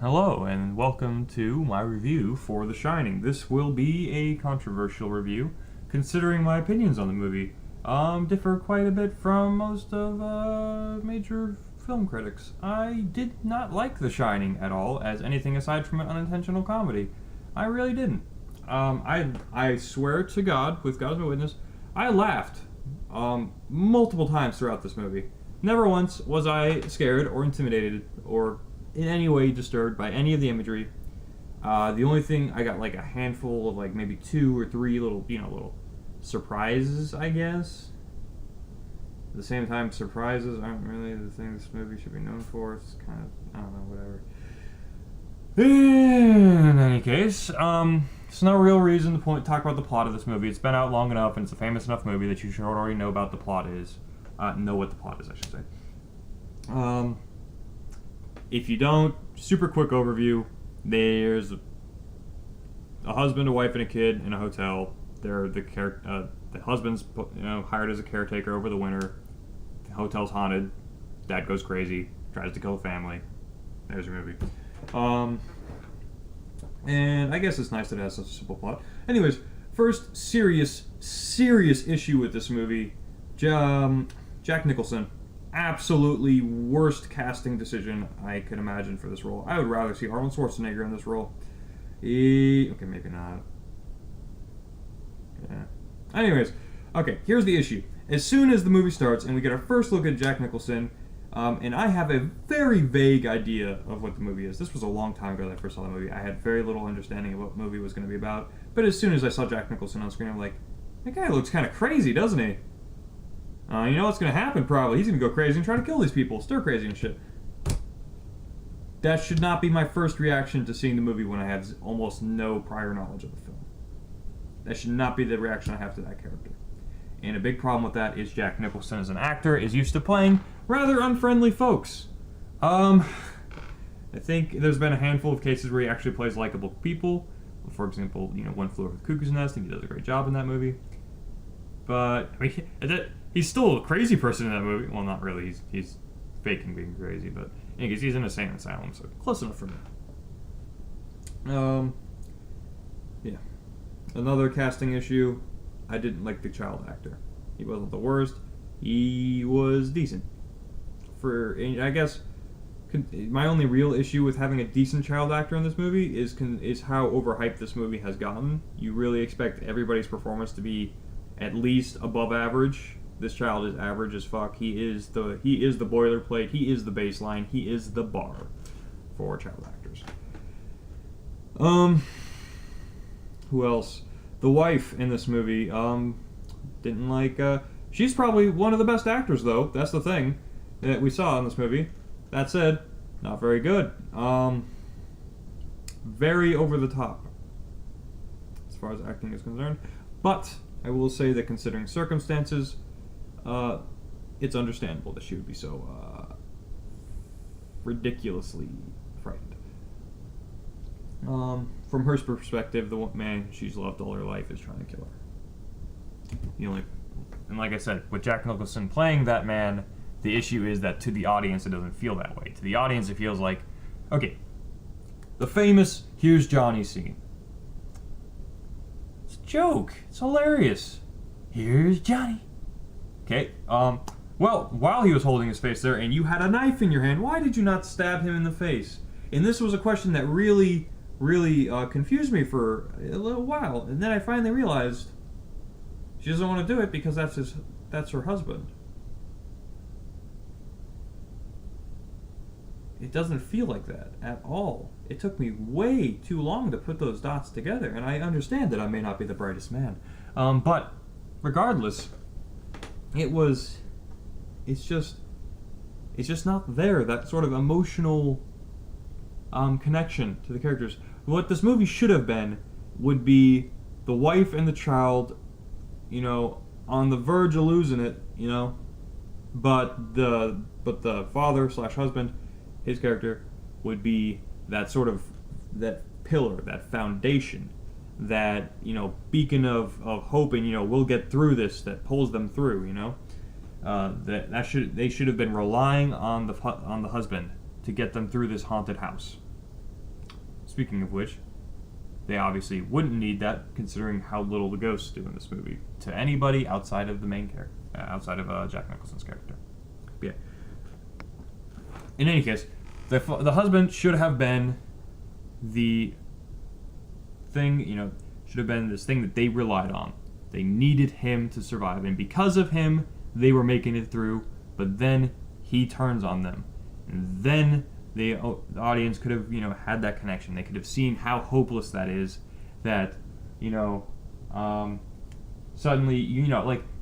Hello, and welcome to my review for The Shining. This will be a controversial review, considering my opinions on the movie differ quite a bit from most of major film critics. I did not like The Shining at all as anything aside from an unintentional comedy. I really didn't. I swear to God, with God as my witness, I laughed multiple times throughout this movie. Never once was I scared or intimidated or in any way disturbed by any of the imagery. The only thing, I got like a handful of like maybe 2 or 3 little surprises, I guess. At the same time, surprises aren't really the thing this movie should be known for. It's kind of, I don't know, whatever. In any case, there's no real reason to talk about the plot of this movie. It's been out long enough, and it's a famous enough movie that you should already know about the plot is. Know what the plot is, I should say. If you don't, super quick overview. There's a husband, a wife, and a kid in a hotel. They're the husband's hired as a caretaker over the winter. The hotel's haunted. Dad goes crazy, tries to kill the family. There's your movie. And I guess it's nice that it has such a simple plot. Anyways, first serious issue with this movie. Jack Nicholson. Absolutely worst casting decision I could imagine for this role. I would rather see Arnold Schwarzenegger in this role. Okay, maybe not. Yeah. Anyways, okay, here's the issue. As soon as the movie starts and we get our first look at Jack Nicholson, and I have a very vague idea of what the movie is. This was a long time ago that I first saw the movie. I had very little understanding of what the movie was going to be about. But as soon as I saw Jack Nicholson on screen, I'm like, that guy looks kind of crazy, doesn't he? You know what's going to happen, probably. He's going to go crazy and try to kill these people. Stir crazy and shit. That should not be my first reaction to seeing the movie when I have almost no prior knowledge of the film. That should not be the reaction I have to that character. And a big problem with that is Jack Nicholson as an actor is used to playing rather unfriendly folks. I think there's been a handful of cases where he actually plays likable people. For example, One Flew Over the Cuckoo's Nest, and he does a great job in that movie. But, I mean, he's still a crazy person in that movie. Well, not really. He's faking being crazy, but anyways, he's in a insane asylum, so close enough for me. Yeah. Another casting issue. I didn't like the child actor. He wasn't the worst. He was decent. I guess my only real issue with having a decent child actor in this movie is how overhyped this movie has gotten. You really expect everybody's performance to be at least above average. This child is average as fuck. He is the boilerplate. He is the baseline. He is the bar for child actors. Who else? The wife in this movie, didn't like. She's probably one of the best actors, though. That's the thing that we saw in this movie. That said, not very good. Very over the top as far as acting is concerned. But I will say that considering circumstances, it's understandable that she would be so ridiculously frightened. From her perspective, the man she's loved all her life is trying to kill her. And like I said, with Jack Nicholson playing that man, the issue is that to the audience it doesn't feel that way. To the audience it feels like, okay, the famous "Here's Johnny" scene. It's a joke. It's hilarious. Here's Johnny. Okay, well, while he was holding his face there and you had a knife in your hand, why did you not stab him in the face? And this was a question that really confused me for a little while. And then I finally realized she doesn't want to do it because that's her husband. It doesn't feel like that at all. It took me way too long to put those dots together, and I understand that I may not be the brightest man. But regardless, it's just not there, that sort of emotional connection to the characters. What this movie should have been would be the wife and the child, on the verge of losing it, but the father / husband, his character, would be that sort of, that pillar, that foundation, that beacon of hope, and we'll get through this, that pulls them through. They should have been relying on the husband to get them through this haunted house. speaking of which, they obviously wouldn't need that, considering how little the ghosts do in this movie to anybody outside of the main character, outside of Jack Nicholson's character. But yeah. In any case, the husband should have been the thing, should have been this thing that they relied on. They needed him to survive, and because of him, they were making it through. But then he turns on them, and then the audience could have, had that connection. They could have seen how hopeless that is. That, suddenly,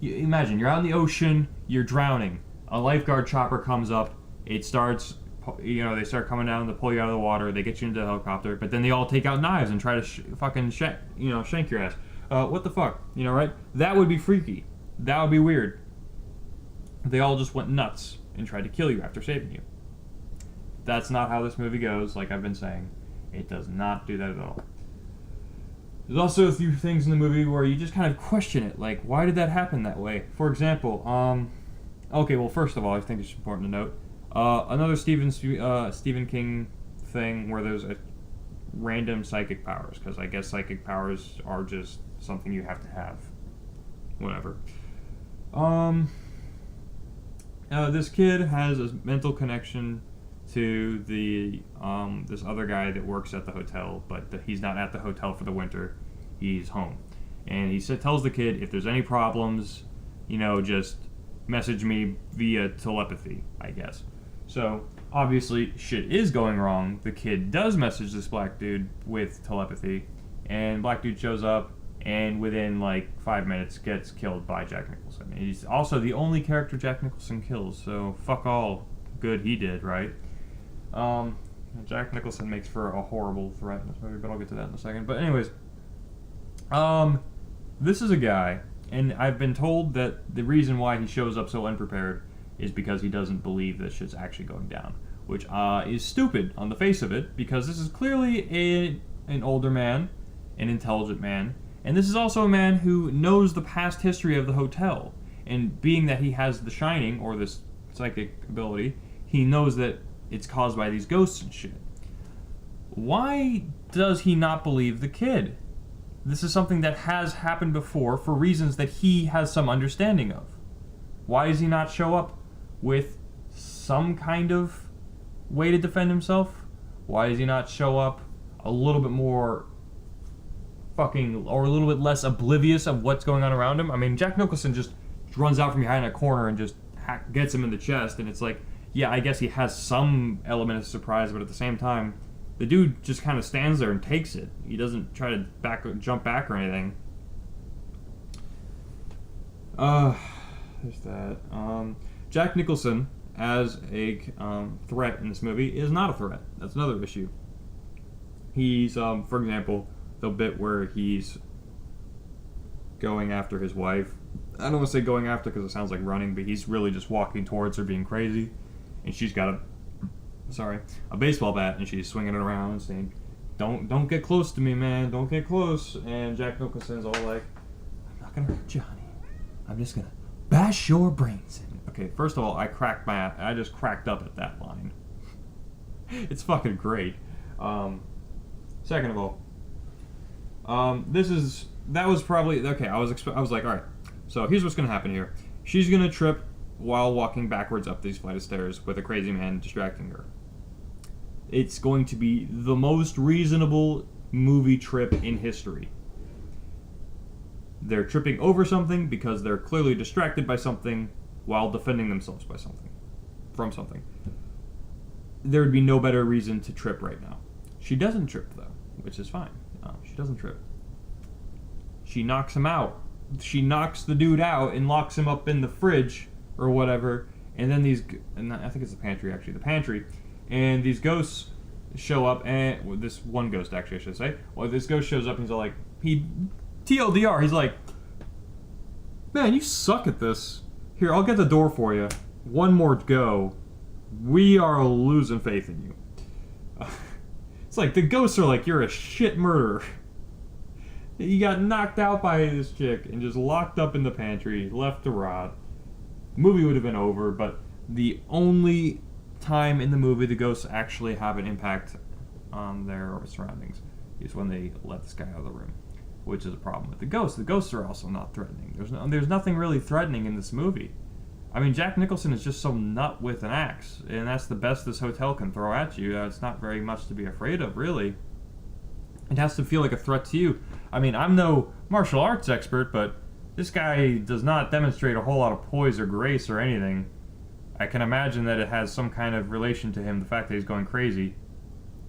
imagine you're out in the ocean, you're drowning. A lifeguard chopper comes up. It starts, they start coming down to pull you out of the water. They get you into the helicopter, but then they all take out knives and try to shank your ass. What the fuck, right? That would be freaky. That would be weird. They all just went nuts and tried to kill you after saving you. That's not how this movie goes, like I've been saying. It does not do that at all. There's also a few things in the movie where you just kind of question it, like, why did that happen that way? For example, first of all, I think it's important to note, another Stephen King thing where there's a random psychic powers, because I guess psychic powers are just something you have to have. Whatever. This kid has a mental connection to the this other guy that works at the hotel, but he's not at the hotel for the winter. He's home, and he tells the kid, if there's any problems, just message me via telepathy, I guess. So obviously shit is going wrong. The kid does message this black dude with telepathy, and black dude shows up, and within 5 minutes gets killed by Jack Nicholson. And he's also the only character Jack Nicholson kills, so fuck all good he did, right? Jack Nicholson makes for a horrible threat in this movie, but I'll get to that in a second. But anyways, this is a guy, and I've been told that the reason why he shows up so unprepared is because he doesn't believe that shit's actually going down, which is stupid on the face of it, because this is clearly an older man, an intelligent man, and this is also a man who knows the past history of the hotel, and being that he has the Shining, or this psychic ability, he knows that it's caused by these ghosts and shit. Why does he not believe the kid? This is something that has happened before for reasons that he has some understanding of. Why does he not show up with some kind of way to defend himself? Why does he not show up a little bit more or a little bit less oblivious of what's going on around him? I mean, Jack Nicholson just runs out from behind a corner and just gets him in the chest, and it's like, yeah, I guess he has some element of surprise, but at the same time, the dude just kind of stands there and takes it. He doesn't try to jump back or anything. There's that. Jack Nicholson as a threat in this movie is not a threat. That's another issue. He's, for example, the bit where he's going after his wife. I don't want to say going after because it sounds like running, but he's really just walking towards her being crazy. And she's got a baseball bat, and she's swinging it around and saying, don't get close to me, man, don't get close. And Jack Nicholson's all like, I'm not gonna hurt you, honey. I'm just gonna bash your brains in. Okay, first of all, I just cracked up at that line. It's fucking great. Second of all, that was probably, okay, I was like, alright, so here's what's gonna happen here. She's gonna trip while walking backwards up these flight of stairs with a crazy man distracting her. It's going to be the most reasonable movie trip in history. They're tripping over something because they're clearly distracted by something while defending themselves from something. There would be no better reason to trip right now. She doesn't trip, though, which is fine. She doesn't trip. She knocks him out. She knocks the dude out and locks him up in the fridge or whatever, and then I think it's the pantry, and these ghosts show up, and this one ghost, actually, I should say. Well, this ghost shows up, and he's all like, TLDR, he's like, man, you suck at this. Here, I'll get the door for you. One more go. We are losing faith in you. It's like, the ghosts are like, you're a shit murderer. You got knocked out by this chick and just locked up in the pantry, left to rot. Movie would have been over, but the only time in the movie the ghosts actually have an impact on their surroundings is when they let this guy out of the room, which is a problem with the ghosts. The ghosts are also not threatening. There's nothing really threatening in this movie. I mean, Jack Nicholson is just some nut with an axe, and that's the best this hotel can throw at you. It's not very much to be afraid of, really. It has to feel like a threat to you. I mean, I'm no martial arts expert, but this guy does not demonstrate a whole lot of poise or grace or anything. I can imagine that it has some kind of relation to him, the fact that he's going crazy.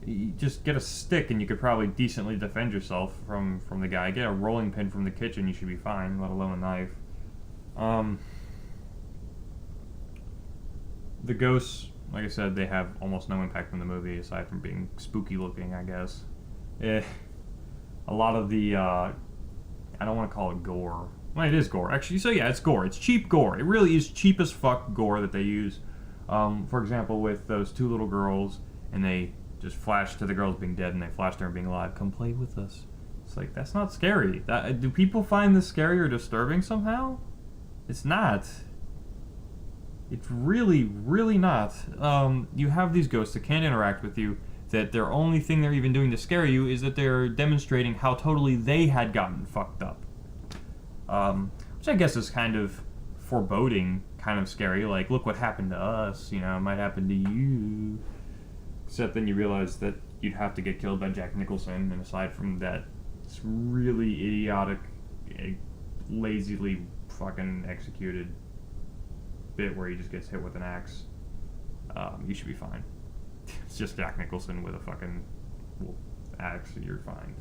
You just get a stick and you could probably decently defend yourself from the guy. Get a rolling pin from the kitchen, you should be fine, let alone a knife. The ghosts, like I said, they have almost no impact on the movie, aside from being spooky looking, I guess. A lot of the, I don't want to call it gore. Well, it is gore, actually. So yeah, it's gore. It's cheap gore. It really is cheap as fuck gore that they use. For example, with those two little girls, and they just flash to the girls being dead, and they flash to her being alive. Come play with us. It's like, that's not scary. Do people find this scary or disturbing somehow? It's not. It's really, really not. You have these ghosts that can't interact with you, that their only thing they're even doing to scare you is that they're demonstrating how totally they had gotten fucked up. Which I guess is kind of foreboding, kind of scary. Like, look what happened to us, it might happen to you. Except then you realize that you'd have to get killed by Jack Nicholson, and aside from that, it's really idiotic, lazily fucking executed bit where he just gets hit with an axe. You should be fine. It's just Jack Nicholson with a fucking axe, you're fine.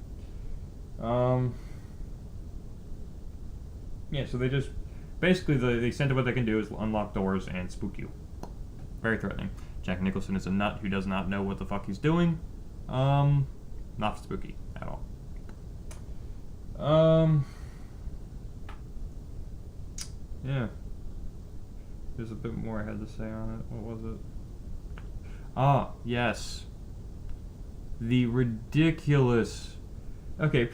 Yeah, so they just basically the extent of what they can do is unlock doors and spook you. Very threatening. Jack Nicholson is a nut who does not know what the fuck he's doing. Not spooky at all. Yeah. There's a bit more I had to say on it. What was it? Ah, yes. The ridiculous... Okay,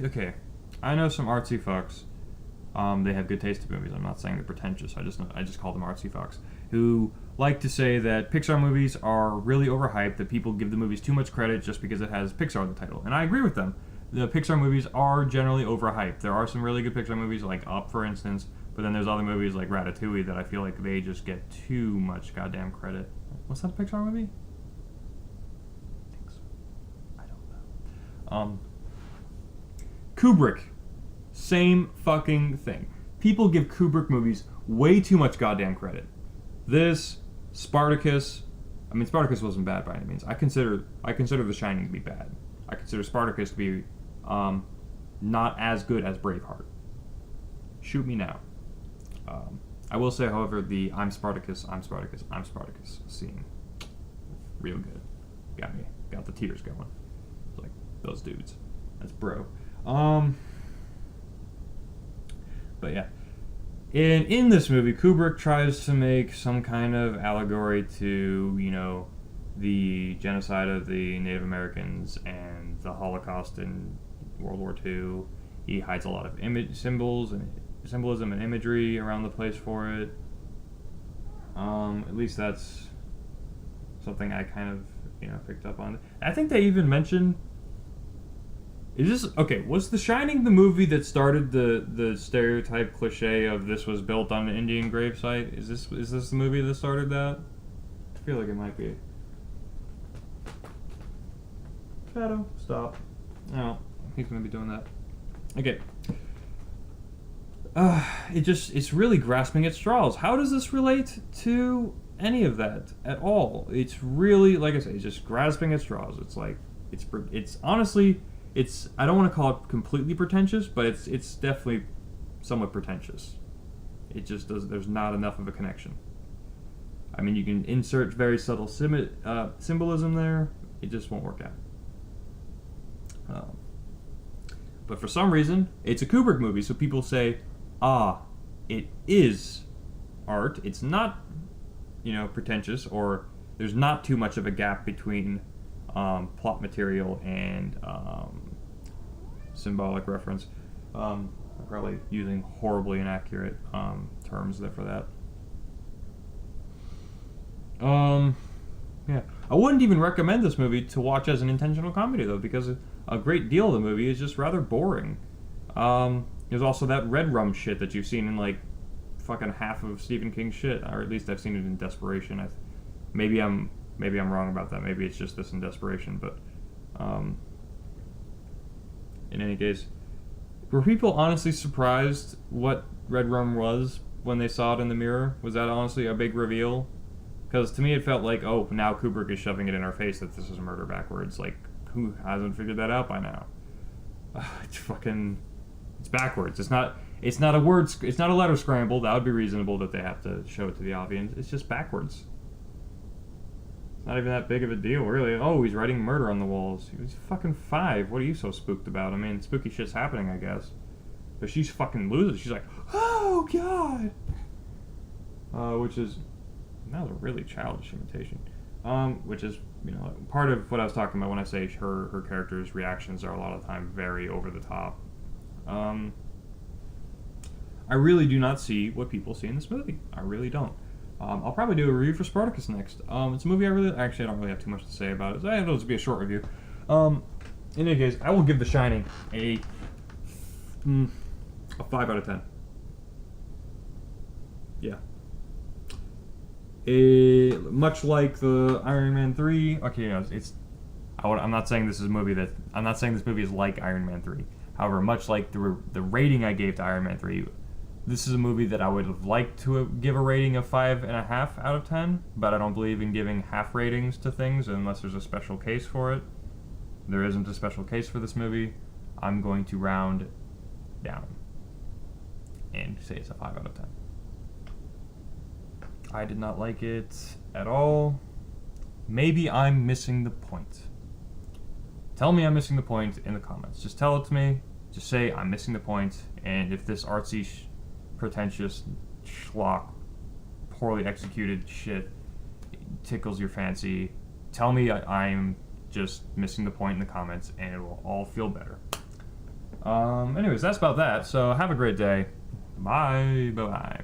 okay, I know some artsy fucks. They have good taste in movies. I'm not saying they're pretentious. I just call them artsy fucks. Who like to say that Pixar movies are really overhyped, that people give the movies too much credit just because it has Pixar in the title. And I agree with them. The Pixar movies are generally overhyped. There are some really good Pixar movies, like Up, for instance, but then there's other movies like Ratatouille that I feel like they just get too much goddamn credit. Was that a Pixar movie? I think so. I don't know. Kubrick. Same fucking thing. People give Kubrick movies way too much goddamn credit. This, Spartacus... I mean, Spartacus wasn't bad by any means. I consider The Shining to be bad. I consider Spartacus to be not as good as Braveheart. Shoot me now. I will say, however, the I'm Spartacus scene, real good. Got the tears going. It's like, those dudes. That's bro. But yeah. In this movie, Kubrick tries to make some kind of allegory to, the genocide of the Native Americans and the Holocaust in World War II. He hides a lot of symbolism and imagery around the place for it. At least that's something I kind of, picked up on. I think they even mentioned... was The Shining the movie that started the stereotype cliche of this was built on an Indian gravesite? Is this the movie that started that? I feel like it might be. Shadow, stop. No, he's gonna be doing that. Okay. It's really grasping at straws. How does this relate to any of that at all? It's really, like I say, it's just grasping at straws. It's like, it's honestly... I don't want to call it completely pretentious, but it's definitely somewhat pretentious. It just there's not enough of a connection. I mean, you can insert very subtle symbolism there, it just won't work out. But for some reason, it's a Kubrick movie, so people say, it is art. It's not, pretentious, or there's not too much of a gap between plot material and symbolic reference. I'm probably using horribly inaccurate terms there for that. Yeah. I wouldn't even recommend this movie to watch as an intentional comedy, though, because a great deal of the movie is just rather boring. There's also that red rum shit that you've seen in, like, fucking half of Stephen King's shit, or at least I've seen it in Desperation. Maybe I'm wrong about that. Maybe it's just this in Desperation, but in any case, were people honestly surprised what red rum was when they saw it in the mirror? Was that honestly a big reveal? Because to me it felt like, oh, now Kubrick is shoving it in our face that this is murder backwards. Like, who hasn't figured that out by now? It's backwards. It's not a letter scramble. That would be reasonable that they have to show it to the audience. It's just backwards. It's not even that big of a deal, really. Oh, he's writing murder on the walls. He's fucking 5. What are you so spooked about? I mean, spooky shit's happening, I guess. But she's fucking loses. She's like, oh, God! Which is... That was a really childish imitation. Which is, part of what I was talking about when I say her character's reactions are a lot of the time very over the top. I really do not see what people see in this movie. I really don't. I'll probably do a review for Spartacus next. It's a movie I don't really have too much to say about it. It'll just be a short review. In any case, I will give The Shining a 5 out of 10. Yeah. Much like the Iron Man 3. Okay, I'm not saying this is a movie that... I'm not saying this movie is like Iron Man 3. However, much like the rating I gave to Iron Man 3, this is a movie that I would have liked to give a rating of 5.5 out of 10, but I don't believe in giving half ratings to things unless there's a special case for it. There isn't a special case for this movie. I'm going to round down and say it's a 5 out of 10. I did not like it at all. Maybe I'm missing the point. Tell me I'm missing the point in the comments. Just tell it to me. Just say I'm missing the point, and if this artsy, pretentious, schlock, poorly executed shit tickles your fancy, tell me I'm just missing the point in the comments, and it will all feel better. Anyways, that's about that. So have a great day. Bye. Bye-bye.